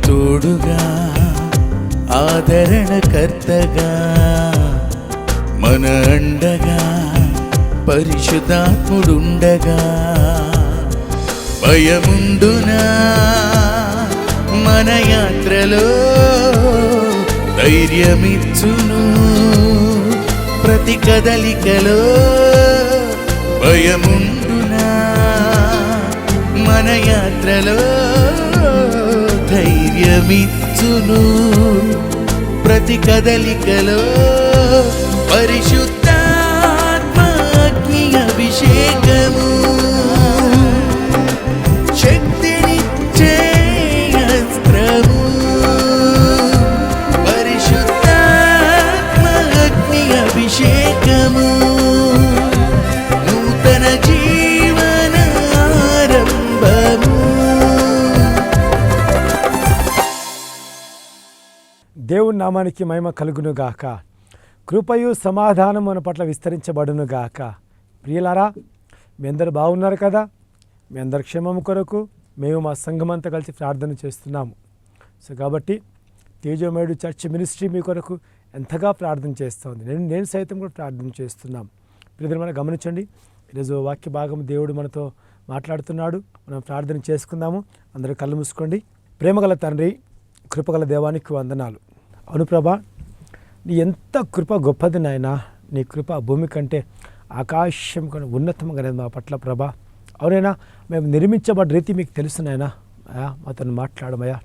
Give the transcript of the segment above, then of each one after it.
తోడుగా ఆదరణకర్తగా మన అండగా పరిశుద్ధాత్ముడుండగా భయముండునా మన యాత్రలో ధైర్యమిచ్చును ప్రతి కదలికలో భయముండునా మన యాత్రలో ధైర్యమిచ్చును ప్రతి కదలికలో పరిశుద్ధాత్మ అగ్ని అభిషేకము శక్తినిచ్చే అస్త్రము పరిశుద్ధాత్మ అగ్ని అభిషేకము నూతన జీవన ఆరంభము. దేవుని నామానికి మహిమ కలుగునుగాక. కృపయు సమాధానం మన పట్ల విస్తరించబడునుగాక. ప్రియులారా, మీ అందరు బాగున్నారు కదా? మీ అందరి క్షేమం కొరకు మేము మా సంఘమంతా కలిసి ప్రార్థన చేస్తున్నాము. సో కాబట్టి తేజోమయుడు చర్చ్ మినిస్ట్రీ మీ కొరకు ఎంతగా ప్రార్థన చేస్తుంది. నేను సైతం కూడా ప్రార్థన చేస్తున్నాం. ప్రియులు మనం గమనించండి, ఈరోజు వాక్య భాగం దేవుడు మనతో మాట్లాడుతున్నాడు. మనం ప్రార్థన చేసుకుందాము. అందరూ కళ్ళు మూసుకోండి. ప్రేమగల తండ్రి, కృపగల దేవానికి వందనాలు. అవును ప్రభా, నీ ఎంత కృప గొప్పది నాయనా. నీ కృప భూమి కంటే ఆకాశం కంటే ఉన్నతంగా అనేది మా పట్ల ప్రభా. అవునైనా మేము నిర్మించబడ్డ రీతి మీకు తెలుసు నాయనా. మాతో మాట్లాడమయ్యా,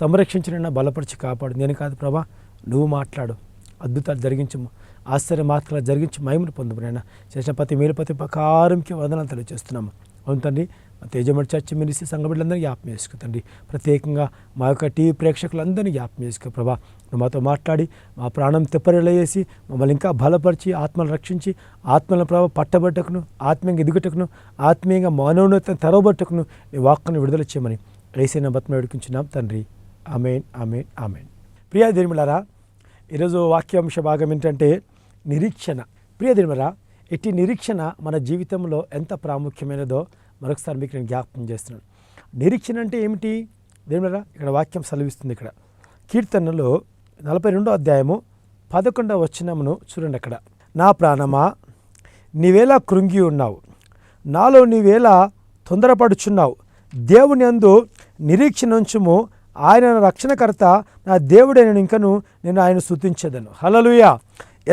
సంరక్షించిన బలపరిచి కాపాడు. నేను కాదు ప్రభా, నువ్వు మాట్లాడు, అద్భుతాలు జరిగించము, ఆశ్చర్య మాత్రాలు జరిగించి మహిమను పొందుకునైనా చేసిన ప్రతి మేలు ప్రతి ప్రకారంకి వందనాలు తెలియజేస్తున్నాము. అవును తండ్రి, మా తేజమడి చర్చ్ మినిస్ట్రీ సంఘ బిడ్డలందరినీ జ్ఞాపకం చేసుకో తండ్రి. ప్రత్యేకంగా మా యొక్క టీవీ ప్రేక్షకులందరినీ జ్ఞాపకం చేసుకో ప్రభా. నువ్వు మాతో మాట్లాడి మా ప్రాణం తెప్పరిలా చేసి మమ్మల్ని ఇంకా బలపరిచి ఆత్మను రక్షించి ఆత్మల ప్రభావ పట్టబట్టకును, ఆత్మీయంగా ఎదుగుటకును, ఆత్మీయంగా మనోన్నత తెరవబట్టకును నీ వాక్కును విడుదల చేయమని యేసయ్య బతిమ వేడుకుంటున్నాం తండ్రి. ఆమేన్, ఆమేన్, ఆమేన్. ప్రియా దేవులారా, ఈరోజు వాక్యాంశ భాగం ఏంటంటే నిరీక్షణ. ప్రియ దేవులారా, ఇట్టి నిరీక్షణ మన జీవితంలో ఎంత ప్రాముఖ్యమైనదో మరొకసారి మీకు నేను జ్ఞాపకం చేస్తున్నాను. నిరీక్షణ అంటే ఏమిటి దేవులారా? ఇక్కడ వాక్యం సెలవిస్తుంది. ఇక్కడ కీర్తనలో 42వ అధ్యాయము 11వ వచనమును చూడండి. అక్కడ, నా ప్రాణమా నీవేలా కృంగి ఉన్నావు, నాలో నీవేలా తొందరపడుచున్నావు, దేవుని యందు నిరీక్షణ ఉంచుము, ఆయన రక్షణకర్త, నా దేవుడైన ఇంకను నేను ఆయన స్తుతించెదను. హల్లెలూయా.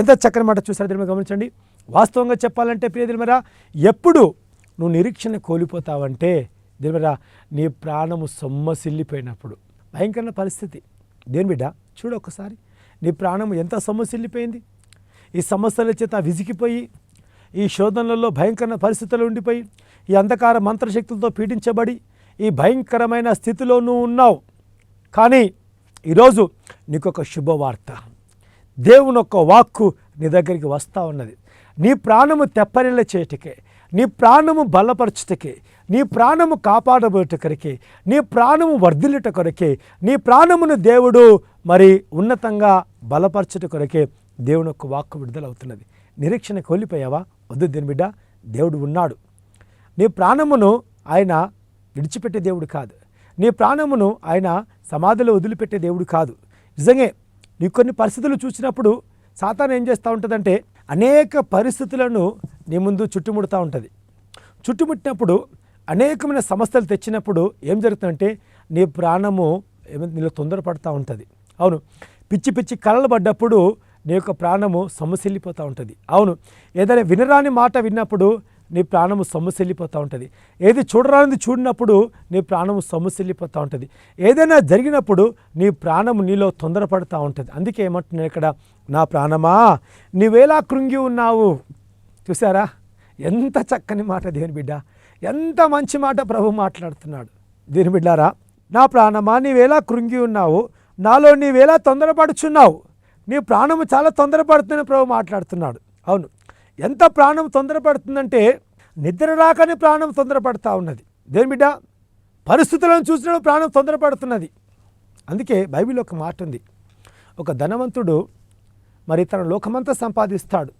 ఎంత చక్కని మాట చూసారు దీని గమనించండి. వాస్తవంగా చెప్పాలంటే ప్రియ దిల్మరా, ఎప్పుడు నువ్వు నిరీక్షణ కోల్పోతావంటే దిల్మరా, నీ ప్రాణము సొమ్మసిల్లిపోయినప్పుడు. భయంకరమైన పరిస్థితి. దేని బిడ్డ చూడు ఒకసారి, నీ ప్రాణము ఎంత సొమ్మసిల్లిపోయింది. ఈ సమస్యల చేత విసిగిపోయి, ఈ శోధనలలో భయంకరమైన పరిస్థితుల్లో ఉండిపోయి, ఈ అంధకార మంత్రశక్తులతో పీడించబడి ఈ భయంకరమైన స్థితిలో నువ్వు ఉన్నావు. కానీ ఈరోజు నీకు ఒక శుభవార్త. దేవుని యొక్క వాక్కు నీ దగ్గరికి వస్తూ ఉన్నది. నీ ప్రాణము తెప్పరిల్ల చేయటకే, నీ ప్రాణము బలపరచుటకే, నీ ప్రాణము కాపాడబోట కొరకే, నీ ప్రాణము వర్ధిల్లుట కొరకే, నీ ప్రాణమును దేవుడు మరి ఉన్నతంగా బలపరచుట కొరకే దేవుని యొక్క వాక్కు విడుదలవుతున్నది. నిరీక్షణ కోల్పోయావా? వద్దు దేని బిడ్డ, దేవుడు ఉన్నాడు. నీ ప్రాణమును ఆయన విడిచిపెట్టే దేవుడు కాదు. నీ ప్రాణమును ఆయన సమాధిలో వదిలిపెట్టే దేవుడు కాదు. నిజంగా నీ కొన్ని పరిస్థితులు చూసినప్పుడు సాతాను ఏం చేస్తూ ఉంటుందంటే అనేక పరిస్థితులను నీ ముందు చుట్టుముడుతూ ఉంటుంది. చుట్టుముట్టినప్పుడు అనేకమైన సమస్యలు తెచ్చినప్పుడు ఏం జరుగుతుందంటే నీ ప్రాణము నీలో తొందరపడుతూ ఉంటుంది. అవును, పిచ్చి పిచ్చి కలలు పడ్డప్పుడు నీ యొక్క ప్రాణము సొమ్మసిల్లిపోతూ ఉంటుంది. అవును, ఏదైనా వినరాని మాట విన్నప్పుడు నీ ప్రాణము సొమ్మసిల్లిపోతూ ఉంటుంది. ఏది చూడరానిది చూడినప్పుడు నీ ప్రాణము సొమ్మసిల్లిపోతూ ఉంటుంది. ఏదైనా జరిగినప్పుడు నీ ప్రాణము నీలో తొందరపడుతూ ఉంటుంది. అందుకే ఏమంటున్నాను ఇక్కడ, నా ప్రాణమా నీవేలా కృంగి ఉన్నావు. చూసారా, ఎంత చక్కని మాట దేవుని బిడ్డ, ఎంత మంచి మాట ప్రభు మాట్లాడుతున్నాడు. దేవుని బిడ్డారా, నా ప్రాణమా నీవేలా కృంగి ఉన్నావు, నాలో నీవేలా తొందరపడుచున్నావు. నీ ప్రాణము చాలా తొందరపడుతుందని ప్రభు మాట్లాడుతున్నాడు. అవును, ఎంత ప్రాణం తొందరపడుతుందంటే నిద్ర రాకని ప్రాణం తొందరపడుతూ ఉన్నది. దేని బిడ్డ, పరిస్థితులను చూసినప్పుడు ప్రాణం తొందరపడుతున్నది. అందుకే బైబిల్లో ఒక మాట ఉంది. ఒక ధనవంతుడు మరి తన లోకమంతా సంపాదిస్తాడు.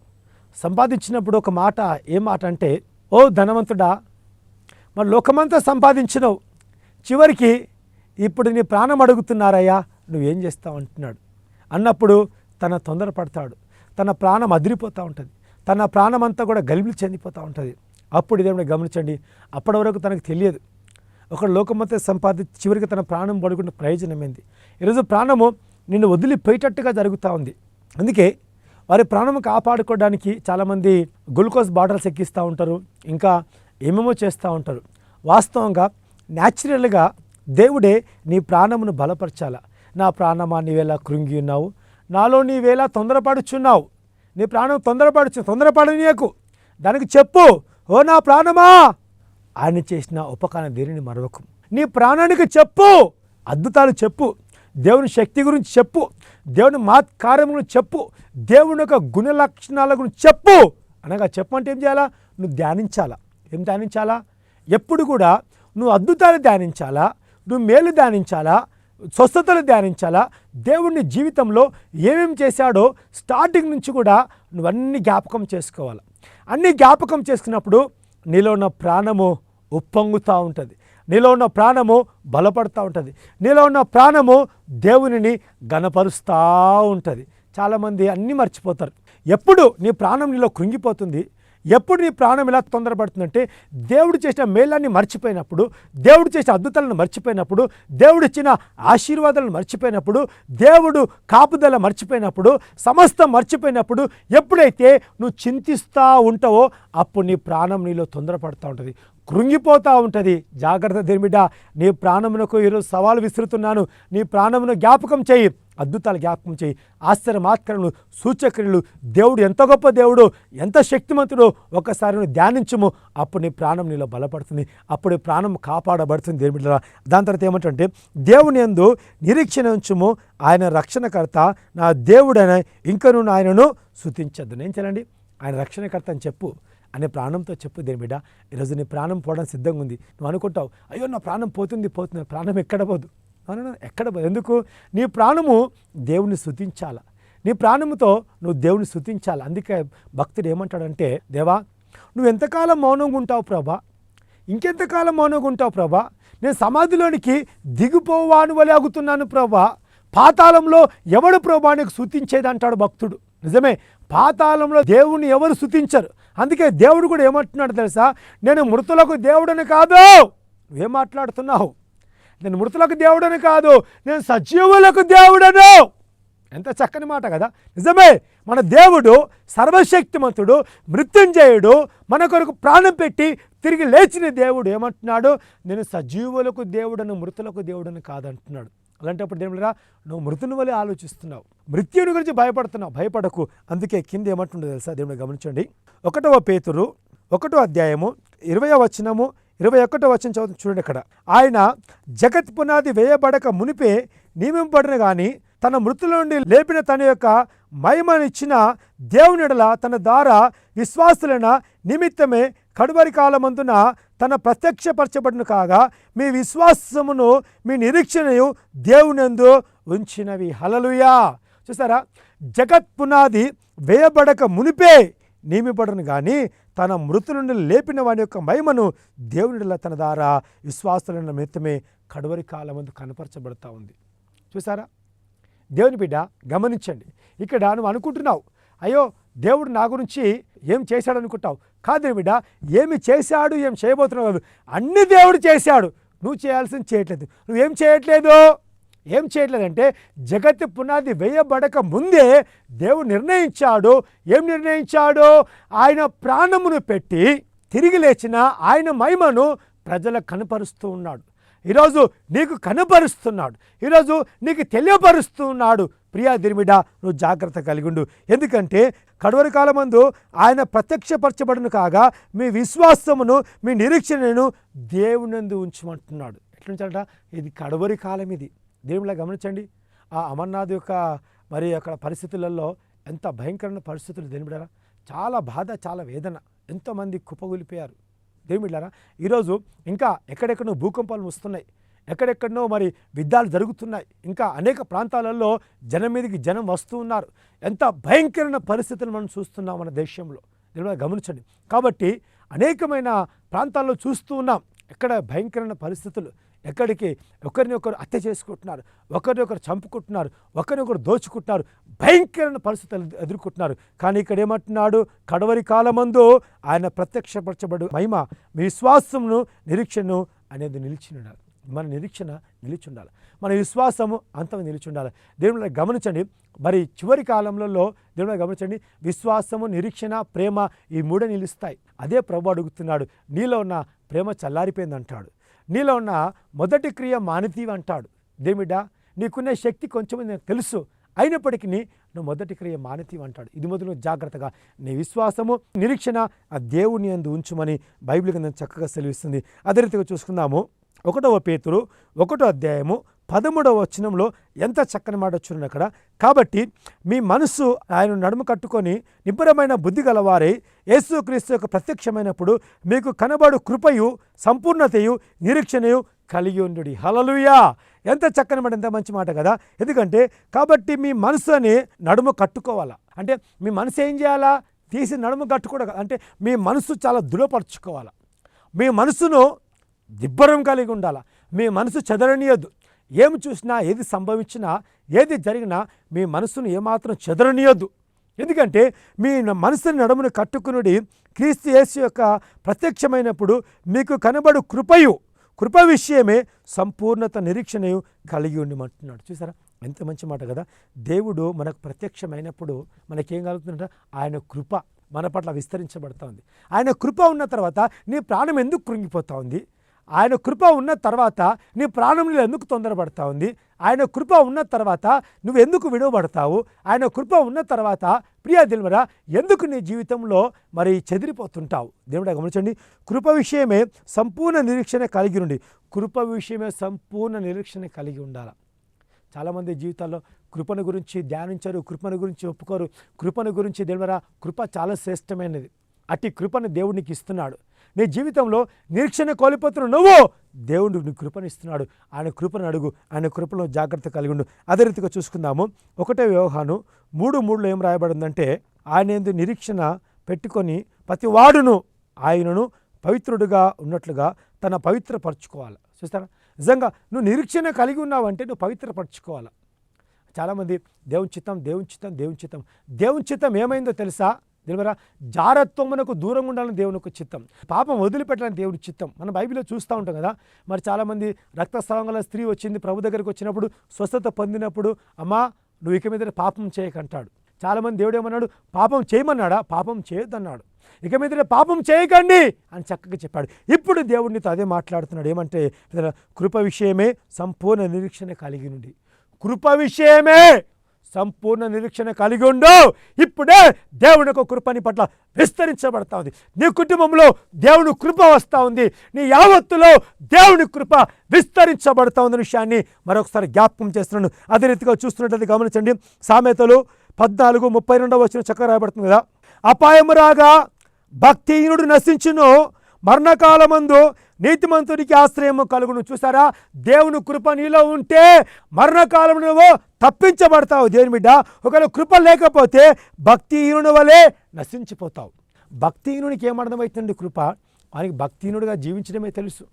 సంపాదించినప్పుడు ఒక మాట, ఏ మాట అంటే, ఓ ధనవంతుడా, మరి లోకమంతా సంపాదించినవు, చివరికి ఇప్పుడు నీ ప్రాణం అడుగుతున్నారయ్యా, నువ్వేం చేస్తావు అంటున్నాడు. అన్నప్పుడు తన తొందరపడతాడు, తన ప్రాణం అదిరిపోతూ ఉంటుంది, తన ప్రాణం అంతా కూడా గలిబిలి చెందిపోతూ ఉంటుంది. అప్పుడు ఇదేమిటో గమనించండి, అప్పటి వరకు తనకు తెలియదు ఒక లోకమంతా సంపాదించి చివరికి తన ప్రాణం పడుకున్న ప్రయోజనం ఏంది. ఈరోజు ప్రాణము నిన్ను వదిలిపోయేటట్టుగా జరుగుతూ ఉంది. అందుకే వారి ప్రాణం కాపాడుకోవడానికి చాలామంది గ్లూకోజ్ బాటిల్స్ ఎక్కిస్తూ ఉంటారు, ఇంకా ఏమేమో చేస్తూ ఉంటారు. వాస్తవంగా న్యాచురల్గా దేవుడే నీ ప్రాణమును బలపరచాల. నా ప్రాణమా నీవేలా కృంగి ఉన్నావు, నాలో నీవేలా తొందరపడుచున్నావు, నీ ప్రాణం తొందరపడనీయకు, దానికి చెప్పు, ఓ నా ప్రాణమా ఆయన చేసిన ఉపకారం దేనిని మరవకు. నీ ప్రాణానికి చెప్పు, అద్భుతాలు చెప్పు, దేవుని శక్తి గురించి చెప్పు, దేవుని కార్యములను చెప్పు, దేవుని యొక్క గుణ లక్షణాల గురించి చెప్పు. అనగా చెప్పంటే ఏం చేయాలా? నువ్వు ధ్యానించాలా. ఏం ధ్యానించాలా? ఎప్పుడు కూడా నువ్వు అద్భుతాలు ధ్యానించాలా, నువ్వు మేలు ధ్యానించాలా, స్వస్థతలు ధ్యానించాలా. దేవుని జీవితంలో ఏమేమి చేశాడో స్టార్టింగ్ నుంచి కూడా నువ్వన్నీ జ్ఞాపకం చేసుకోవాలి. అన్నీ జ్ఞాపకం చేసుకున్నప్పుడు నీలో ఉన్న ప్రాణము ఉప్పొంగుతూ ఉంటుంది, నీలో ఉన్న ప్రాణము బలపడుతూ ఉంటుంది, నీలో ఉన్న ప్రాణము దేవునిని ఘనపరుస్తూ ఉంటుంది. చాలామంది అన్నీ మర్చిపోతారు. ఎప్పుడు నీ ప్రాణం నీలో కృంగిపోతుంది, ఎప్పుడు నీ ప్రాణం ఇలా తొందరపడుతుందంటే దేవుడు చేసిన మేళాన్ని మర్చిపోయినప్పుడు, దేవుడు చేసిన అద్భుతాలను మర్చిపోయినప్పుడు, దేవుడు ఇచ్చిన ఆశీర్వాదాలను మర్చిపోయినప్పుడు, దేవుడు కాపుదల మర్చిపోయినప్పుడు, సమస్తం మర్చిపోయినప్పుడు, ఎప్పుడైతే నువ్వు చింతిస్తూ ఉంటావో అప్పుడు నీ ప్రాణం నీలో తొందరపడుతూ ఉంటుంది, కృంగిపోతూ ఉంటుంది. జాగ్రత్త దేవుడా, నీ ప్రాణమునకు ఈరోజు సవాలు విసురుతున్నాను. నీ ప్రాణమును జ్ఞాపకం చేయి, అద్భుతాలు జ్ఞాపకం చేయి, ఆశ్చర్యమాత్రలు, సూచక్రియలు. దేవుడు ఎంత గొప్ప దేవుడు, ఎంత శక్తిమంతుడు ఒక్కసారి నువ్వు ధ్యానించుము. అప్పుడు నీ ప్రాణం నీలో బలపడుతుంది, అప్పుడు ప్రాణం కాపాడబడుతుంది. దేవుడా, దాని తర్వాత ఏమంటే దేవుని యందు నిరీక్షణ ఉంచుము, ఆయన రక్షణకర్త నా దేవుడైన ఇంకను ఆయనను స్తుతించద్దు. నేను చేయాలండి, ఆయన రక్షణకర్త అని చెప్పు, అనే ప్రాణంతో చెప్పు. దేని బిడ్డ, ఈరోజు నీ ప్రాణం పోవడం సిద్ధంగా ఉంది. నువ్వు అనుకుంటావు, అయ్యో నా ప్రాణం పోతుంది, ప్రాణం ఎక్కడ పోదు, ఎక్కడ పోదు. ఎందుకు? నీ ప్రాణము దేవుని స్తుతించాల, నీ ప్రాణముతో నువ్వు దేవుని స్తుతించాలి. అందుకే భక్తుడు ఏమంటాడంటే, దేవా నువ్వు ఎంతకాలం మౌనంగా ఉంటావు ప్రభా, ఇంకెంతకాలం మౌనంగా ఉంటావు ప్రభా, నేను సమాధిలోనికి దిగిపోవాను వలె ఆగుతున్నాను ప్రభా, పాతాళంలో ఎవడు ప్రభా నీకు స్తుతించేది అంటాడు భక్తుడు. నిజమే, పాతాళంలో దేవుణ్ణి ఎవరు స్తుతించరు. అందుకే దేవుడు కూడా ఏమంటున్నాడు తెలుసా, నేను మృతులకు దేవుడని కాదు. నువ్వేం మాట్లాడుతున్నావు? నేను మృతులకు దేవుడని కాదు, నేను సజీవులకు దేవుడను. ఎంత చక్కని మాట కదా. నిజమే, మన దేవుడు సర్వశక్తిమంతుడు, మృత్యుంజయుడు, మన కొరకు ప్రాణం పెట్టి తిరిగి లేచిన దేవుడు. ఏమంటున్నాడు? నేను సజీవులకు దేవుడను, మృతులకు దేవుడని కాదంటున్నాడు. అలాంటప్పుడు దేవుడురా, నువ్వు మృతుని వలె ఆలోచిస్తున్నావు, మృత్యుని గురించి భయపడుతున్నావు. భయపడకు. అందుకే కింద ఏమంటుండో తెలుసా? దేవుడు గమనించండి, 1 పేతురు 1వ అధ్యాయము 20వ వచనము 21వ వచనం చదువు చూడండి. ఇక్కడ ఆయన జగత్ పునాది వేయబడక మునిపే నియమింపబడిన కానీ తన మృతుల నుండి లేపిన తన యొక్క మహిమనిచ్చిన దేవుని ఎడల తన ద్వారా విశ్వాసులైన నిమిత్తమే కడువరి కాలమందున తన ప్రత్యక్షపరచబడిన కాగా మీ విశ్వాసమును మీ నిరీక్షణయు దేవునందు ఉంచినవి. హల్లెలూయా. చూసారా, జగత్ పునాది వేయబడక మునిపే నియమింపబడను కానీ తన మృతు నుండి లేపిన వాని యొక్క మహిమను దేవునిలా తన ద్వారా విశ్వాసులైన నిమిత్తమే కడువరి కాలమందు కనపరచబడతా ఉంది. చూసారా దేవుని బిడ్డ, గమనించండి. ఇక్కడ నువ్వు అనుకుంటున్నావు, అయ్యో దేవుడు నా గురించి ఏం చేశాడు అనుకుంటావు. కాదు బిడ్డ, ఏమి చేశాడు, ఏం చేయబోతున్నావు కాదు, అన్ని దేవుడు చేశాడు. నువ్వు చేయాల్సింది చేయట్లేదు. నువ్వేం చేయట్లేదు? ఏం చేయట్లేదంటే జగత్తు పునాది వేయబడక ముందే దేవుడు నిర్ణయించాడు. ఏం నిర్ణయించాడు? ఆయన ప్రాణమును పెట్టి తిరిగి లేచిన ఆయన మహిమను ప్రజలకు కనపరుస్తూ ఉన్నాడు. ఈరోజు నీకు కనపరుస్తున్నాడు, ఈరోజు నీకు తెలియపరుస్తూ ఉన్నాడు. ప్రియా దిరిమిడ, నువ్వు జాగ్రత్త కలిగి ఉండు. ఎందుకంటే కడవరి కాలమందు ఆయన ప్రత్యక్షపరచబడును కాగా మీ విశ్వాసమును మీ నిరీక్షణను దేవునందు ఉంచమంటున్నాడు. ఎట్లుంచాడట? ఇది కడవరి కాలం. ఇది దేవునిలా గమనించండి. ఆ అమర్నాథ్ యొక్క మరి అక్కడ పరిస్థితులలో ఎంత భయంకరమైన పరిస్థితులు దేవుడారా, చాలా బాధ, చాలా వేదన, ఎంతోమంది కుప్పగూలిపోయారు. దేవుడారా, ఈరోజు ఇంకా ఎక్కడెక్కడో భూకంపాలు వస్తున్నాయి, ఎక్కడెక్కడనో మరి యుద్ధాలు జరుగుతున్నాయి, ఇంకా అనేక ప్రాంతాలలో జనం మీదకి జనం వస్తూ ఉన్నారు. ఎంత భయంకరమైన పరిస్థితులు మనం చూస్తున్నాం మన దేశంలో. దేవుడా గమనించండి. కాబట్టి అనేకమైన ప్రాంతాల్లో చూస్తూ ఉన్నాం ఎక్కడ భయంకరమైన పరిస్థితులు. ఎక్కడికి ఒకరినొకరు హత్య చేసుకుంటున్నారు, ఒకరినొకరు చంపుకుంటున్నారు, ఒకరినొకరు దోచుకుంటున్నారు, భయంకరమైన పరిస్థితులు ఎదుర్కొంటున్నారు. కానీ ఇక్కడ ఏమంటున్నాడు, కడవరి కాలమందు ఆయన ప్రత్యక్షపరచబడు మహిమ మీ విశ్వాసమును నిరీక్షను అనేది నిలిచి ఉండాలి. మన నిరీక్షణ నిలిచి ఉండాలి, మన విశ్వాసము అంతం నిలిచి ఉండాలి. దేవుని గమనించండి, మరి చివరి కాలంలో దేవుని గమనించండి, విశ్వాసము, నిరీక్షణ, ప్రేమ ఈ మూడే నిలుస్తాయి. అదే ప్రభు అడుగుతున్నాడు. నీలో ఉన్న ప్రేమ చల్లారిపోయింది అంటాడు, నీలో ఉన్న మొదటి క్రియ మానితీవి అంటాడు. దేవుడా, నీకున్న శక్తి కొంచెం నాకు తెలుసు, అయినప్పటికీ నువ్వు మొదటి క్రియ మానితీవి అంటాడు. ఇది మొదలు జాగ్రత్తగా నీ విశ్వాసము, నిరీక్షణ ఆ దేవుని యందు ఉంచుమని బైబిల్ కింద చక్కగా సెలవిస్తుంది. అదే రీతిగా చూసుకుందాము. 1 పేతురు 1 అధ్యాయము 13వ వచనంలో ఎంత చక్కని మాట వచ్చింది అక్కడ. కాబట్టి మీ మనస్సు ఆయన నడుము కట్టుకొని నిబ్బరమైన బుద్ధి గలవారై యేసుక్రీస్తు యొక్క ప్రత్యక్షమైనప్పుడు మీకు కనబడు కృపయు సంపూర్ణతయు నిరీక్షణయు కలిగి ఉండుడి. హల్లెలూయా! ఎంత చక్కని మాట, ఎంత మంచి మాట కదా. ఎందుకంటే కాబట్టి మీ మనసుని నడుము కట్టుకోవాలా అంటే మీ మనసు ఏం చేయాలా, తీసి నడుము కట్టుకోవడం అంటే మీ మనసు చాలా దృఢపరచుకోవాలా, మీ మనసును దిబ్బరం కలిగి ఉండాలా, మీ మనసు చెదరనీయద్దు. ఏమి చూసినా, ఏది సంభవించినా, ఏది జరిగినా మీ మనసును ఏమాత్రం చెదరనీయద్దు. ఎందుకంటే మీ మనసుని నడుమును కట్టుకునుడి క్రీస్తు యేసు యొక్క ప్రత్యక్షమైనప్పుడు మీకు కనబడు కృప విషయమే సంపూర్ణత నిరీక్షణయు కలిగి ఉండమంటున్నాడు. చూసారా ఎంత మంచి మాట కదా. దేవుడు మనకు ప్రత్యక్షమైనప్పుడు మనకేం కలుగుతుందంటే ఆయన కృప మన పట్ల విస్తరించబడుతూ ఉంది. ఆయన కృప ఉన్న తర్వాత నీ ప్రాణం ఎందుకు కృంగిపోతూ ఉంది, ఆయన కృప ఉన్న తర్వాత నీ ప్రాణంలో ఎందుకు తొందరపడతా ఉంది, ఆయన కృప ఉన్న తర్వాత నువ్వు ఎందుకు విడవబడతావు, ఆయన కృప ఉన్న తర్వాత ప్రియ దేవుడా ఎందుకు నీ జీవితంలో మరి చెదిరిపోతుంటావు. దేవుడా గమనించండి, కృప విషయమే సంపూర్ణ నిరీక్షణ కలిగి ఉండి, కృప విషయమే సంపూర్ణ నిరీక్షణ కలిగి ఉండాలి. చాలామంది జీవితాల్లో కృపను గురించి ధ్యానించరు, కృపను గురించి ఒప్పుకోరు. కృపను గురించి దేవుడా కృప చాలా శ్రేష్టమైనది, అట్టి కృపను దేవుడు నీకు ఇస్తున్నాడు. నీ జీవితంలో నిరీక్షణ కోల్పోతున్న నువ్వు దేవుడు నీ కృపను ఇస్తున్నాడు. ఆయన కృపను అడుగు, ఆయన కృపలో జాగ్రత్త కలిగి ఉండు. అదే రీతిగా చూసుకుందాము. 1 యోహాను 3:3 ఏం రాయబడిందంటే, ఆయన యందు నిరీక్షణ పెట్టుకొని ప్రతి వాడును ఆయనను పవిత్రుడుగా ఉన్నట్లుగా తన పవిత్రపరచుకోవాలి. చూస్తారా, నిజంగా నువ్వు నిరీక్షణ కలిగి ఉన్నావంటే నువ్వు పవిత్రపరచుకోవాలి. చాలామంది దేవుని చిత్తం దేవుని చిత్తం ఏమైందో తెలుసా దేవురా, జారత్వమునకు దూరంగా ఉండాలని దేవుని యొక్క చిత్తం, పాపం వదిలిపెట్టాలని దేవుని చిత్తం. మనం బైబిల్లో చూస్తూ ఉంటాం కదా. మరి చాలామంది రక్తస్రావం గల స్త్రీ వచ్చింది ప్రభు దగ్గరికి వచ్చినప్పుడు, స్వస్థత పొందినప్పుడు, అమ్మా నువ్వు ఇక మీద పాపం చేయకంటాడు. చాలామంది దేవుడు ఏమన్నాడు, పాపం చేయమన్నాడా, పాపం చేయొద్దన్నాడు. ఇక మీద పాపం చేయకండి అని చక్కగా చెప్పాడు. ఇప్పుడు దేవుడినితో అదే మాట్లాడుతున్నాడు. ఏమంటే కృప విషయమే సంపూర్ణ నిరీక్షణ కలిగి ఉండి, కృప విషయమే సంపూర్ణ నిరీక్షణ కలిగి ఉండు. ఇప్పుడే దేవుని యొక్క కృపని పట్ల విస్తరించబడతా ఉంది. నీ కుటుంబంలో దేవుని కృప వస్తూ ఉంది, నీ యావత్తులో దేవుని కృప విస్తరించబడతా ఉంది విషయాన్ని మరొకసారి జ్ఞాపకం చేస్తున్నాను. అదే రీతిగా చూస్తున్నట్లయితే గమనించండి. సామెతలు 14:32 చక్కగా రాయబడుతుంది కదా. అపాయము రాగా భక్తిహీనుడు నశించును, మరణకాలమందు నీతిమంతుడికి ఆశ్రయము కలుగును. చూసారా, దేవుని కృప నీలో ఉంటే మరణకాలం నువ్వు తప్పించబడతావు. దేవుని బిడ్డ, ఒకవేళ కృప లేకపోతే భక్తిహీనుని వలె నశించిపోతావు. భక్తిహీనునికి ఏమర్థమవుతుంది కృప, ఆయనకి భక్తిహీనుడిగా జీవించడమే తెలుసు,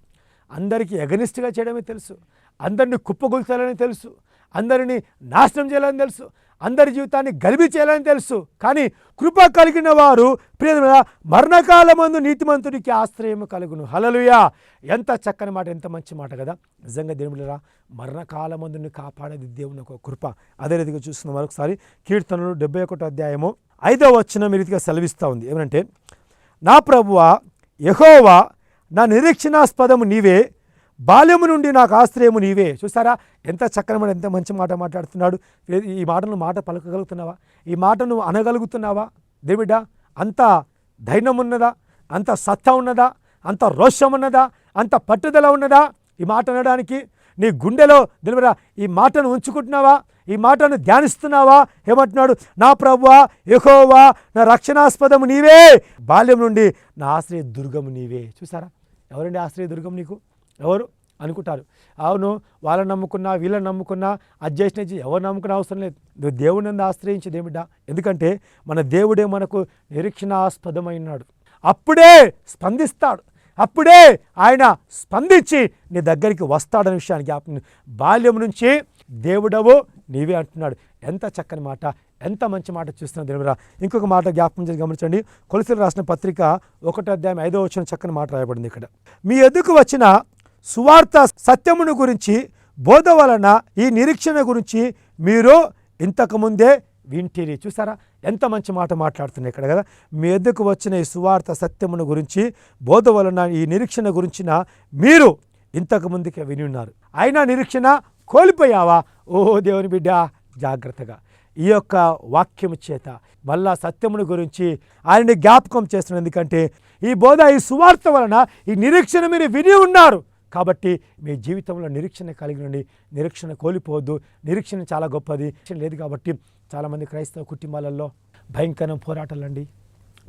అందరికీ ఎగనిస్ట్గా చేయడమే తెలుసు, అందరినీ కుప్పగొల్చాలని తెలుసు, అందరినీ నాశనం చేయాలని తెలుసు, అందరి జీవితాన్ని గలిబి చేయాలని తెలుసు. కానీ కృప కలిగిన వారు ప్రియమైన మరణకాలమందు నీతిమంతుడికి ఆశ్రయం కలుగును. హల్లెలూయా! ఎంత చక్కని మాట, ఎంత మంచి మాట కదా. నిజంగా దేవుడిరా మరణకాలమందుని కాపాడేది దేవుని ఒక కృప. అదే రీతిగా చూస్తున్నాం మరొకసారి. కీర్తనలు 71 అధ్యాయము 5వ వచనం ఈ రీతిగా సెలవిస్తూ ఉంది. ఏమంటే, నా ప్రభువా యెహోవా నా నిరీక్షణాస్పదము నీవే, బాల్యము నుండి నాకు ఆశ్రయము నీవే. చూసారా ఎంత చక్కని మాట, ఎంత మంచి మాట మాట్లాడుతున్నాడు. ఈ మాటను పలకగలుగుతున్నావా, ఈ మాట నువ్వు అనగలుగుతున్నావా? దేవుడా, అంత ధైర్యం ఉన్నదా, అంత సత్తా ఉన్నదా, అంత రోషం ఉన్నదా, అంత పట్టుదల ఉన్నదా ఈ మాట అనడానికి? నీ గుండెలో దేవుడా ఈ మాటను ఉంచుకుంటున్నావా, ఈ మాటను ధ్యానిస్తున్నావా? ఏమంటున్నాడు, నా ప్రభువా యెహోవా నా రక్షణాస్పదము నీవే, బాల్యం నుండి నా ఆశ్రయ దుర్గము నీవే. చూసారా, ఎవరండి ఆశ్రయ దుర్గం నీకు? ఎవరు అనుకుంటారు? అవును, వాళ్ళని నమ్ముకున్నా, వీళ్ళని నమ్ముకున్నా, అడ్జస్ట్ ఎవరు నమ్ముకున్న అవసరం లేదు. నువ్వు దేవుడిని ఆశ్రయించేది ఏమిటా? ఎందుకంటే మన దేవుడే మనకు నిరీక్షణాస్పదమైనాడు. అప్పుడే స్పందిస్తాడు. అప్పుడే ఆయన స్పందించి నీ దగ్గరికి వస్తాడనే విషయాన్ని జ్ఞాపకం. బాల్యం నుంచి దేవుడవు నీవే అంటున్నాడు. ఎంత చక్కని మాట, ఎంత మంచి మాట చూస్తున్నా దేవుడా. ఇంకొక మాట జ్ఞాపకం చేసి గమనించండి. కొలసీలు రాసిన పత్రిక 1:5 చక్కని మాట రాయబడింది ఇక్కడ. మీ ఎదుకు వచ్చిన సువార్త సత్యమును గురించి బోధ వలన ఈ నిరీక్షణ గురించి మీరు ఇంతకుముందే వింటిరి. చూసారా ఎంత మంచి మాట మాట్లాడుతున్నాయి ఇక్కడ కదా. మీ ఎద్దుకు వచ్చిన ఈ సువార్త సత్యమును గురించి బోధ వలన ఈ నిరీక్షణ గురించిన మీరు ఇంతకు ముందుకే విని ఉన్నారు. అయినా నిరీక్షణ కోల్పోయావా? ఓ దేవుని బిడ్డ, జాగ్రత్తగా ఈ యొక్క వాక్యము చేత మళ్ళా సత్యమును గురించి ఆయన్ని జ్ఞాపకం చేస్తున్నారు. ఎందుకంటే ఈ బోధ, ఈ సువార్త వలన ఈ నిరీక్షణ మీరు విని ఉన్నారు కాబట్టి మీ జీవితంలో నిరీక్షణ కలిగి ఉండి నిరీక్షణ కోల్పోవద్దు. నిరీక్షణ చాలా గొప్పది. లేదు కాబట్టి చాలామంది క్రైస్తవ కుటుంబాలలో భయంకరమైన పోరాటాలండి,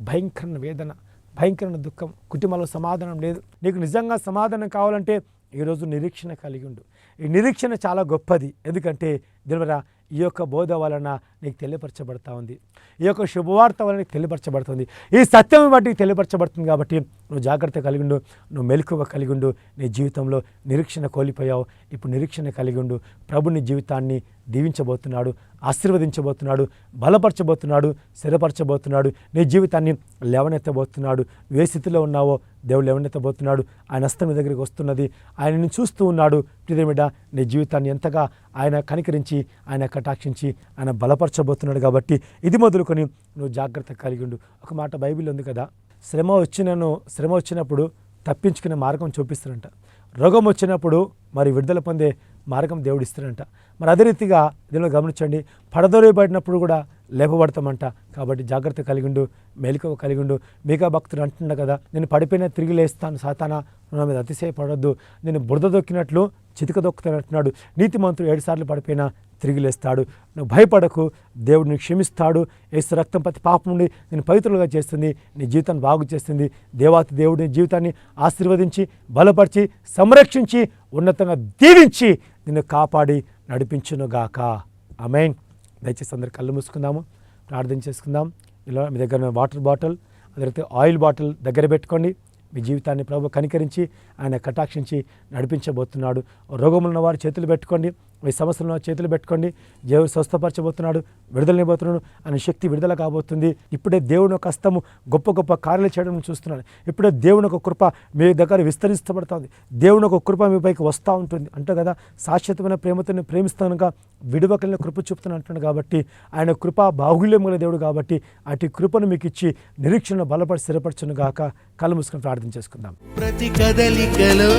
భయంకరమైన వేదన, భయంకరమైన దుఃఖం, కుటుంబాల్లో సమాధానం లేదు. నీకు నిజంగా సమాధానం కావాలంటే ఈరోజు నిరీక్షణ కలిగి ఉండు. ఈ నిరీక్షణ చాలా గొప్పది. ఎందుకంటే దేవుడా ఈ యొక్క బోధ వలన నీకు తెలియపరచబడతా ఉంది, ఈ యొక్క శుభవార్త వలన నీకు తెలియపరచబడుతుంది, ఈ సత్యం బట్టి తెలియపరచబడుతుంది. కాబట్టి నువ్వు జాగ్రత్త కలిగి ఉండు, నువ్వు మెలకువ కలిగి ఉండు. నీ జీవితంలో నిరీక్షణ కోల్పోయావు, ఇప్పుడు నిరీక్షణ కలిగి ఉండు. ప్రభు నీ జీవితాన్ని దీవించబోతున్నాడు, ఆశీర్వదించబోతున్నాడు, బలపరచబోతున్నాడు, స్థిరపరచబోతున్నాడు. నీ జీవితాన్ని లేవనెత్తబోతున్నాడు. ఏ స్థితిలో ఉన్నావో దేవుడు లేవనెత్తబోతున్నాడు. ఆయన హస్తం నీ దగ్గరికి వస్తున్నది, ఆయనను చూస్తూ ఉన్నాడు. ప్రియమిడ, నీ జీవితాన్ని ఎంతగా ఆయన కనికరించి, ఆయన కటాక్షించి, ఆయన బలపరచబోతున్నాడు. కాబట్టి ఇది మొదలుకొని నువ్వు జాగ్రత్త కలిగి ఉండు. ఒక మాట బైబిల్ ఉంది కదా, శ్రమ వచ్చినప్పుడు తప్పించుకునే మార్గం చూపిస్తారంట, రోగం వచ్చినప్పుడు మరి విడుదల పొందే మార్గం దేవుడు ఇస్తారంట. మరి అదే రీతిగా దీనిలో గమనించండి, పడదొరబడినప్పుడు కూడా లేపబడతామంట. కాబట్టి జాగ్రత్త కలిగిండు, మెలకువ కలిగిండు. మీకా భక్తుడు అంటున్నా కదా, నేను పడిపోయినా తిరిగి లేస్తాను, సాతానా నా మీద అతిశయపడొద్దు, నేను బురద దొక్కినట్లు చితిక దొక్కుతానంటున్నాడు. నీతిమంతుడు 7 సార్లు పడిపోయినా తిరిగి లేస్తాడు. నువ్వు భయపడకు, దేవుడు నీకు క్షమిస్తాడు. యేసు రక్తం ప్రతి పాపం నుండి నేను పవిత్రులుగా చేస్తుంది, నీ జీవితాన్ని బాగు చేస్తుంది. దేవాతి దేవుడు నీ జీవితాన్ని ఆశీర్వదించి, బలపరిచి, సంరక్షించి, ఉన్నతంగా దీవించి నిన్ను కాపాడి నడిపించునుగాక. ఆమేన్. దయచేసి అందరు కళ్ళు మూసుకుందాము, ప్రార్థన చేసుకుందాం. ఇలా మీ దగ్గర వాటర్ బాటిల్, అదే ఆయిల్ బాటిల్ దగ్గర పెట్టుకోండి. మీ జీవితాన్ని ప్రభు కనికరించి ఆయన కటాక్షించి నడిపించబోతున్నాడు. రోగములున్న వారు చేతులు పెట్టుకోండి, మీ సమస్యలను చేతులు పెట్టుకోండి. దేవుడు స్వస్థపరచబోతున్నాడు, విడుదలనిపోతున్నాడు. ఆయన శక్తి విడుదల కాబోతుంది. ఇప్పుడే దేవుని ఒక హస్తము గొప్ప గొప్ప కార్యాలు చేయడం చూస్తున్నాడు. ఇప్పుడే దేవుని ఒక కృప మీ దగ్గర విస్తరించబడుతుంది. దేవుని ఒక కృప మీ పైకి వస్తూ ఉంటుంది. అంటే కదా, శాశ్వతమైన ప్రేమతో ప్రేమిస్తానుగా విడువకలిన కృప చూపుతాను అంటున్నాడు. కాబట్టి ఆయన కృప బాహుల్యం గల దేవుడు. కాబట్టి అటు కృపను మీకు ఇచ్చి నిరీక్షణ బలపడి స్థిరపరచును గాక. కళ్ళు మూసుకొని ప్రార్థన చేసుకుందాం. ప్రతి కదలికలో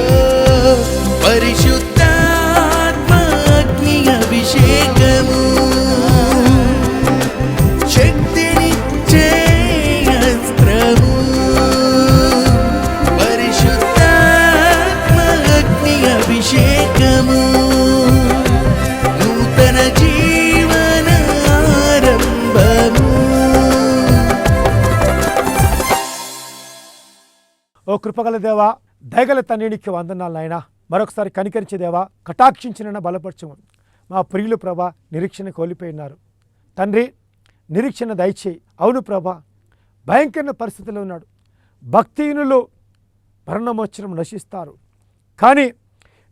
పరిశుద్ధాత్మ అగ్ని అభిషేకము, శక్తినిచ్చే అస్త్రము, పరిశుద్ధాత్మ అగ్ని అభిషేకము, నూతన జీవన ఆరంభము. ఓ కృపగల దేవా, దయగల తండ్రికి వందనాలు నాయనా. మరొకసారి కనికరించే దేవా, కటాక్షించిన బలపరచము. మా ప్రియులు ప్రభా నిరీక్షణ కోల్పోయినారు తండ్రి, నిరీక్షణ దయచేయి. అవును ప్రభా, భయంకర పరిస్థితిలో ఉన్నాడు. భక్తిహీనులు మరణమోచనం నశిస్తారు, కానీ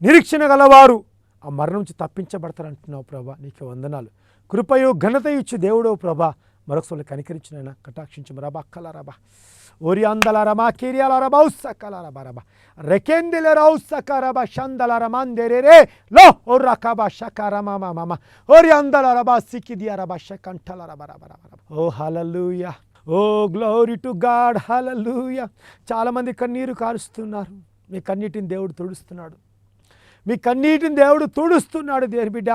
నిరీక్షణ గలవారు ఆ మరణం నుంచి తప్పించబడతారు అంటున్నావు ప్రభా. నీకు వందనాలు. కృపయు ఘనత ఇచ్చి దేవుడో ప్రభా, మరొకసారి కనికరించిన కటాక్షించము. రబా కలరబా ఓరి అందలరమా కిరియాలరబా ఉస్సకలరబరబా రెకెందిలరౌస్సకరబా షందలరమందెరెరే లో ఓరకబా షకరమమ మమ ఓరి అందలరబా సికిదియరబా షకంఠలరబరబరబ. ఓ హల్లెలూయా, ఓ గ్లోరీ టు గాడ్, హల్లెలూయా. చాలామంది కన్నీరు కారుస్తున్నారు. మీ కన్నీటిని దేవుడు తుడుస్తున్నాడు, మీ కన్నీటిని దేవుడు తుడుస్తున్నాడు. దేని బిడ్డ,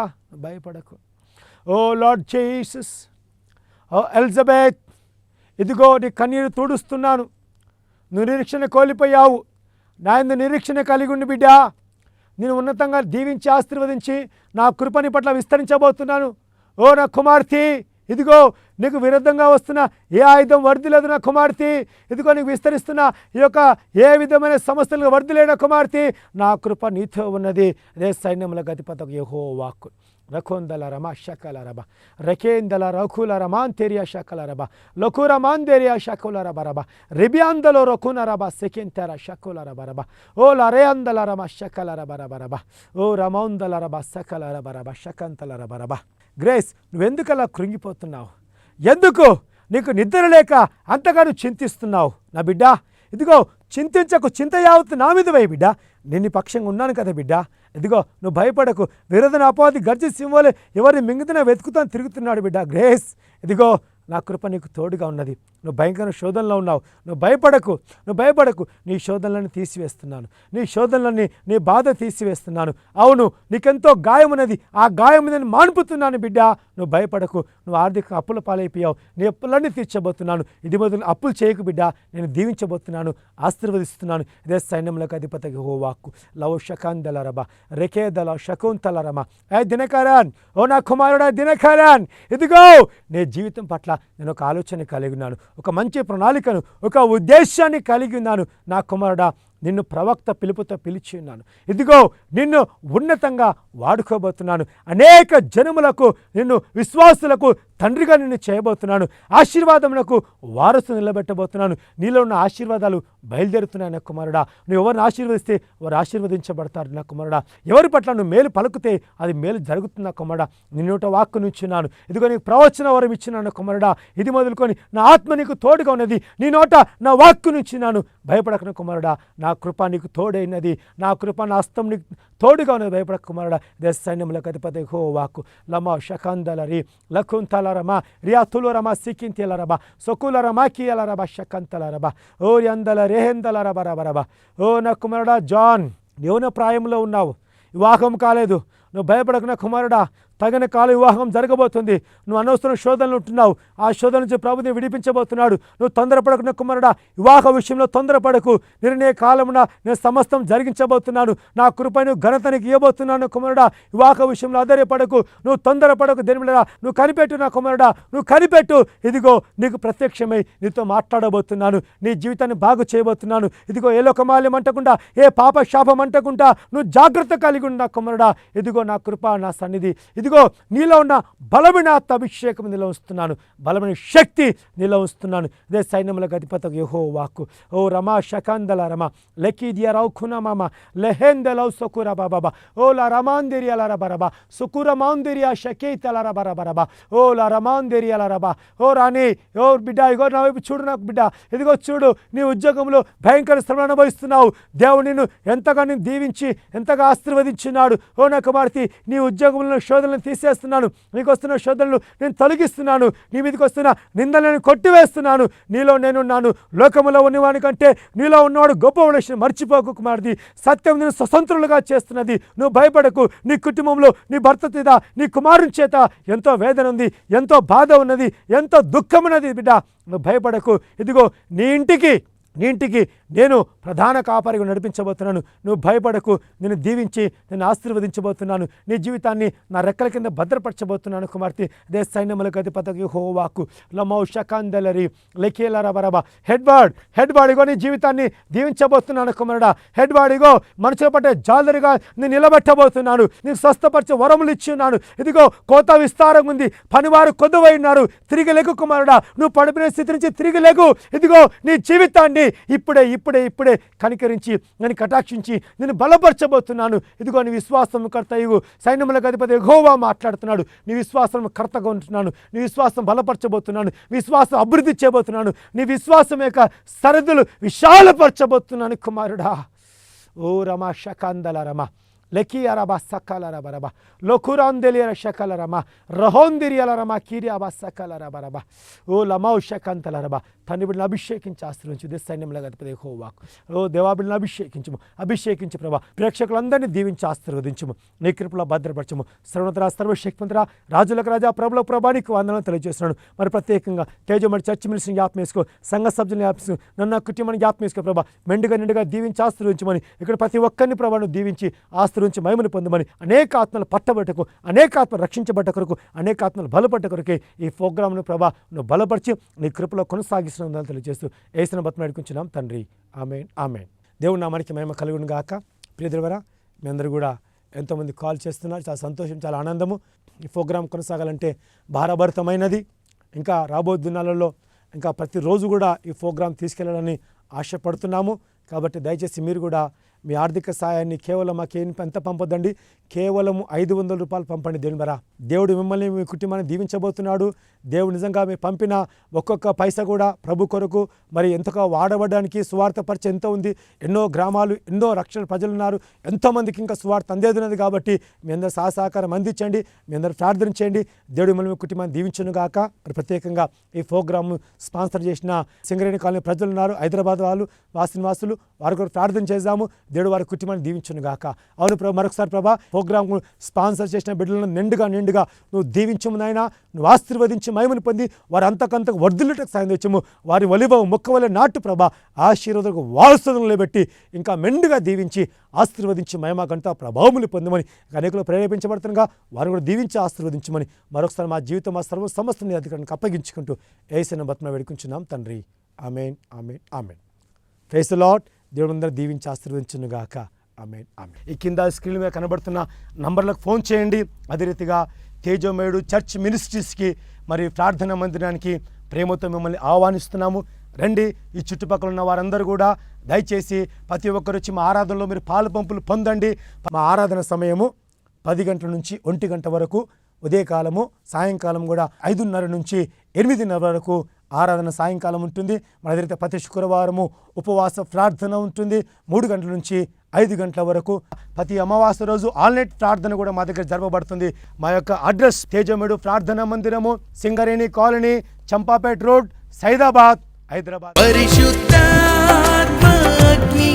భయపడకు. ఓ లార్డ్ జీసస్, ఓ ఎలిజబెత్, ఇదిగో నీ కన్నీరు తుడుస్తున్నాను. నువ్వు నిరీక్షణ కోల్పోయావు, నా యందు నిరీక్షణ కలిగి ఉండి బిడ్డ, నేను ఉన్నతంగా దీవించి ఆశీర్వదించి నా కృపని పట్ల విస్తరించబోతున్నాను. ఓ నా కుమార్తె, ఇదిగో నీకు విరుద్ధంగా వస్తున్న ఏ ఆయుధం వర్ధిలేదు నా కుమార్తె. ఇదిగో నీకు విస్తరిస్తున్న ఈ యొక్క ఏ విధమైన సమస్యలకు వర్ధిలేన కుమార్తె, నా కృప నీతో ఉన్నది. అదే సైన్యముల అధిపతి యెహోవా వాక్కు. రఖోందల రమ షకల రబ రకేందల రఖుల రమాంతేరియా షకల రబ లఖుర మాందేరియా షకుల రబ రబ రిబియాందలో రఖున రబ సెకెంతెర షకుల రబ రబ ఓ లరేందల రమ షకల రబ రబ రబ ఓ రమౌందల రబ సకల రబ రబ షకంతల రబ రబ. గ్రేస్, నువ్వెందుకలా కృంగిపోతున్నావు? ఎందుకు నీకు నిద్ర లేక అంతగాను చింతిస్తున్నావు? నా బిడ్డ, ఇదిగో చింతించకు, చింత యావత్తు నా మీద వేయి బిడ్డ. నేను నీ పక్షంగా ఉన్నాను కదా బిడ్డ. ఇదిగో నువ్వు భయపడకు. విరోధన అపవాది గర్జి సింహలే ఎవరిని మింగుతున్నా వెతుకుతాను తిరుగుతున్నాడు బిడ్డ. గ్రేస్, ఇదిగో నా కృప నీకు తోడుగా ఉన్నది. నువ్వు భయంకర శోధనలో ఉన్నావు. నువ్వు భయపడకు. నీ శోధనలను తీసివేస్తున్నాను. నీ శోధనలని, నీ బాధ తీసివేస్తున్నాను. అవును, నీకెంతో గాయం ఉన్నది. ఆ గాయం నేను మాన్పుతున్నాను బిడ్డ. నువ్వు భయపడకు. నువ్వు ఆర్థిక అప్పుల పాలైపోయావు. నీ అప్పులన్నీ తీర్చబోతున్నాను. ఇది మొదలు అప్పులు చేయకు బిడ్డ. నేను దీవించబోతున్నాను, ఆశీర్వదిస్తున్నాను. ఇదే సైన్యములకు అధిపతి యెహోవాకు లవ్ షకాందల రబ రెకేదల శకుంతల రమ. ఏ దినకరన్, ఓ నా కుమారుడా దినకరన్, ఇదిగో నీ జీవితం పట్ల నేను ఒక ఆలోచన కలిగి ఉన్నాను. ఒక మంచి ప్రణాళికను, ఒక ఉద్దేశాన్ని కలిగి ఉన్నాను. నా కుమారుడా, నిన్ను ప్రవక్త పిలుపుతో పిలిచి ఉన్నాను. ఇదిగో నిన్ను ఉన్నతంగా వాడుకోబోతున్నాను. అనేక జనములకు, నిన్ను విశ్వాసులకు తండ్రిగా నిన్ను చేయబోతున్నాను. ఆశీర్వాదములకు వారసు నిలబెట్టబోతున్నాను. నీలో ఉన్న ఆశీర్వాదాలు బయలుదేరుతున్నాయి నా కుమారుడా. నువ్వు ఎవరిని ఆశీర్వదిస్తే వారు ఆశీర్వదించబడతారు నా కుమారుడా. ఎవరి పట్ల నువ్వు మేలు పలుకుతే అది మేలు జరుగుతుంది నా కుమారుడా. నీ నోట వాక్కు నుంచున్నాను. ఇదిగో నీకు ప్రవచన వరం ఇచ్చినాను కుమారుడా. ఇది మొదలుకొని నా ఆత్మ నీకు తోడుగా ఉన్నది. నీ నోట నా వాక్కు నుంచున్నాను. భయపడకను కుమారుడా. నా కృప నీకు తోడైనది. నా కృప, నా హస్తం నీకు తోడుగా ఉన్నది. భయపడక కుమారుడా. దేశ సైన్యములకు అధిపతి యెహోవాకు లమ షకందలరి లకుంతలరమ రియాతులరమ సికింతలరబ సొకులరమ కియలరబ షకంతలరబ ఓ యందల రేహందలరబ రబ రబ. ఓ నా కుమారుడా జాన్, యౌవన ప్రాయంలో ఉన్నావు, వివాహం కాలేదు. నువ్వు భయపడకు నా కుమారుడా. తగిన కాల వివాహం జరగబోతుంది. నువ్వు అనవసరం శోధనలు ఉంటున్నావు. ఆ శోధన నుంచి ప్రభుని విడిపించబోతున్నాడు. నువ్వు తొందరపడకు నా కుమారుడా. వివాహ విషయంలో తొందరపడకు. నిర్ణయ కాలమున నేను సమస్తం జరిగించబోతున్నాను. నా కృపను ఘనతనికి ఇవ్వబోతున్నాను కుమారుడా. వివాహ విషయంలో ఆధారపడకు. నువ్వు తొందరపడకు. దేని మీద నువ్వు కనిపెట్టు నా కుమారుడా. నువ్వు కనిపెట్టు. ఇదిగో నీకు ప్రత్యక్షమై నీతో మాట్లాడబోతున్నాను. నీ జీవితాన్ని బాగు చేయబోతున్నాను. ఇదిగో ఏ లోకమాల్యం అంటకుండా, ఏ పాప శాపం అంటకుండా నువ్వు జాగ్రత్త కలిగి ఉన్న కుమారుడా. ఇదిగో నా కృప, నా సన్నిధి, ఇదిగో నీలో ఉన్న బలమైన అభిషేకం నీలో ఉంచుతున్నాను. బలమైన శక్తి నీలో ఉంచుతున్నాను. ఇదే సైన్యములకు అధిపతి యెహోవాకు ఓ రమా షకందల రమ లెకీదియా రౌఖున మామ లెహెందలౌ సకుర బాబా ఓ లా రమాందిరియల రబరబ సుకుర మాందిరియా షకీతల రబరబరబ ఓ లా రమాందిరియల రబ. ఓ రాణి, ఓ బిడ్డ, ఇగో నా వైపు చూడు నాకు బిడ్డ. ఇదిగో చూడు, నీ ఉద్యోగంలో భయంకర శ్రమ అనుభవిస్తున్నావు. దేవుడు నిన్ను ఎంతగా నేను దీవించి ఎంతగా ఆశీర్వదించున్నాడు. ఓ నా కుమార్తె, నీ ఉద్యోగంలో శోధనలు తీసేస్తున్నాను. నీకు వస్తున్న శోధనలు నేను తొలగిస్తున్నాను. నీ మీదకి వస్తున్న నిందలను కొట్టివేస్తున్నాను. నీలో నేనున్నాను. లోకములో ఉన్నవాని కంటే నీలో ఉన్నవాడు గొప్పవాడు. మర్చిపోకు కుమార్తె. సత్యం నేను స్వతంత్రులుగా చేస్తున్నది. నువ్వు భయపడకు. నీ కుటుంబంలో నీ భర్త చేత, నీ కుమారుని చేత ఎంతో వేదన ఉంది, ఎంతో బాధ ఉన్నది, ఎంతో దుఃఖం ఉన్నది బిడ్డ. నువ్వు భయపడకు. ఇదిగో నీ ఇంటికి నేను ప్రధాన కాపరిగా నడిపించబోతున్నాను. నువ్వు భయపడకు. నేను దీవించి నేను ఆశీర్వదించబోతున్నాను. నీ జీవితాన్ని నా రెక్కల కింద భద్రపరచబోతున్నాను కుమార్తె. దే సైన్యములకు అధిపతి యెహోవాకు లమౌ షకందలరి లెకేల రబరబ హెడ్వార్డ్ ఇగో నీ జీవితాన్ని దీవించబోతున్నాను కుమారుడా. హెడ్వార్డ్ ఇగో మనుషుల పట్ల జాలరిగా నేను నిలబెట్టబోతున్నాను. నీకు స్వస్థపరిచే వరములు ఇచ్చున్నాను. ఇదిగో కోత విస్తారంగా ఉంది. పనివారు కొద్దువై ఉన్నారు. తిరిగి లెగు కుమారుడా. నువ్వు పడిపోయిన స్థితి నుంచి తిరిగి లెగు. ఇదిగో నీ జీవితాన్ని ఇప్పుడే కనికరించి నేను కటాక్షించి నేను బలపరచబోతున్నాను. ఇదిగో నీ విశ్వాసం కర్తయు సైన్యములకు అధిపతి యెహోవా మాట్లాడుతున్నాడు. నీ విశ్వాసం కర్తగా ఉంటున్నాను. నీ విశ్వాసం బలపరచబోతున్నాను. విశ్వాసం అభివృద్ధి చేయబోతున్నాను. నీ విశ్వాసం యొక్క సరిహద్దులు విశాలపరచబోతున్నాను కుమారుడా. ఓ రమా షకందల రమ లెకియరబ సకలరబరబ లొకురాందెలియర షకలరమ రహోందిరియలరమ కిరియబ సకలరబరబ ఓ లమౌ షకంతలరబ. తండ్రి బిడ్డను అభిషేకించి ఆశ్రయించు. సైన్యంలో అధిపతి యెహోవాకు ఓ దేవాబిడ్డను అభిషేకించు ప్రభా. ప్రేక్షకులందరినీ దీవించి ఆశీర్వదించుము. నీ కృపలో భద్రపరచము. సర్వోన్నత సర్వశక్తిమంతుడా, రాజులకు రాజా, ప్రభుల ప్రభానికి వందనాలు తెలియజేస్తున్నాను. మరి ప్రత్యేకంగా తేజమడి చర్చి మినిస్ట్రీని జ్ఞాపకం చేసుకో. సంఘ సభ్యులను జ్ఞాపకం చేసుకో. నన్ను కుటుంబాన్ని జ్ఞాపకం చేసుకో ప్రభా. నిండుగా దీవించి ఆశీర్వదించమని, ఇక్కడ ప్రతి ఒక్కరిని ప్రభాను దీవించి ఆశీర్వదించి మహిమను పొందమని, అనేక ఆత్మలు పట్టబట్టకు, అనేక ఆత్మలు రక్షించబట్ట కొరకు, అనేక ఆత్మలు బలపడ్డ కొరకే ఈ ప్రోగ్రామ్ను ప్రభా నువ్వు బలపరిచి నీ కృపలో కొనసాగిస్తున్నాను తెలియజేస్తూ యేసుని బతిమాడుకుంటున్నాం తండ్రి. ఆమేన్. దేవుని నామానికి మహిమ కలుగును గాక. ప్రియదేవరా, మీ అందరూ కూడా ఎంతోమంది కాల్ చేస్తున్నారు. చాలా సంతోషం, చాలా ఆనందము. ఈ ప్రోగ్రాం కొనసాగాలంటే భారభరితమైనది. ఇంకా రాబోయే దినాలలో ఇంకా ప్రతిరోజు కూడా ఈ ప్రోగ్రాం తీసుకెళ్లాలని ఆశపడుతున్నాము. కాబట్టి దయచేసి మీరు కూడా మీ ఆర్థిక సహాయాన్ని కేవలం మాకు ఎంత పంపొద్దండి, కేవలం 500 రూపాయలు పంపండి. దేవుడు మిమ్మల్ని మీ కుటుంబాన్ని దీవించబోతున్నాడు. దేవుడు నిజంగా మీరు పంపిన ఒక్కొక్క పైసా కూడా ప్రభు కొరకు మరి ఎంతగా వాడబడడానికి సువార్త పరిచయం ఎంతో ఉంది. ఎన్నో గ్రామాలు, ఎన్నో లక్షల ప్రజలు ఉన్నారు. ఎంతోమందికి ఇంకా సువార్త అందేదున్నది. కాబట్టి మీ అందరూ సహకారం అందించండి, మీ అందరూ ప్రార్థన చేయండి. దేవుడు మిమ్మల్ని మీ కుటుంబాన్ని దీవించును గాక. మరి ప్రత్యేకంగా ఈ ప్రోగ్రామ్ స్పాన్సర్ చేసిన సింగరేణి కాలనీ ప్రజలు ఉన్నారు, హైదరాబాద్ వాళ్ళు, వాసులు, వారి కొరకు ప్రార్థన చేద్దాము. దేవుడు వారి కుటుంబాన్ని దీవించును గాక. అవును ప్రభా, మరొకసారి ప్రభా ప్రోగ్రామ్ స్పాన్సర్ చేసిన బిడ్డలను నిండుగా నువ్వు దీవించము నాయనా. నువ్వు ఆశీర్వదించి మహిమను పొంది వారు అంతకంతకు వర్ధిల్లుటకు సాయం తెచ్చము. వారి ఒలివ మొక్క వలె నాటు ప్రభా ఆశీర్వాదకు వారసులను పెట్టి ఇంకా మెండుగా దీవించి ఆశీర్వదించి మహిమ గంట ప్రభావములు పొందమని అనేకులు ప్రేరేపించబడుతుండగా వారిని కూడా దీవించి ఆశీర్వదించమని మరొకసారి మా జీవితం, మా సమస్త అధికారానికి అప్పగించుకుంటూ యేసుని బతున వేడుకుంటున్నాం తండ్రి. ఆమేన్, ఆమేన్, ఆమేన్. Praise the Lord. దేవుడు అందరూ దీవించి ఆశీర్వదించును గాక. ఆమేన్, ఆమేన్. ఈ కింద స్క్రీన్ మీద కనబడుతున్న నంబర్లకు ఫోన్ చేయండి. అదే రీతిగా తేజోమయుడు చర్చ్ మినిస్ట్రీస్కి మరి ప్రార్థన మందిరానికి ప్రేమతో మిమ్మల్ని ఆహ్వానిస్తున్నాము. రండి. ఈ చుట్టుపక్కల ఉన్న వారందరూ కూడా దయచేసి ప్రతి ఒక్కరు వచ్చి మా ఆరాధనలో మీరు పాలు పంపులు పొందండి. మా ఆరాధన సమయము 10 గంటల నుంచి 1 గంట వరకు, ఉదయకాలము, సాయంకాలం కూడా 5:30 నుంచి 8:30 వరకు ఆరాధన సాయంకాలం ఉంటుంది. మన దగ్గర ప్రతి శుక్రవారము ఉపవాస ప్రార్థన ఉంటుంది 3 గంటల నుంచి 5 గంటల వరకు. ప్రతి అమావాస్య రోజు ఆల్నైట్ ప్రార్థన కూడా మా దగ్గర జరపబడుతుంది. మా యొక్క అడ్రస్ తేజమేడు ప్రార్థనా మందిరము, సింగరేణి కాలనీ, చంపాపేట్ రోడ్, సైదాబాద్, హైదరాబాద్. పరిశుద్ధాత్మ అగ్ని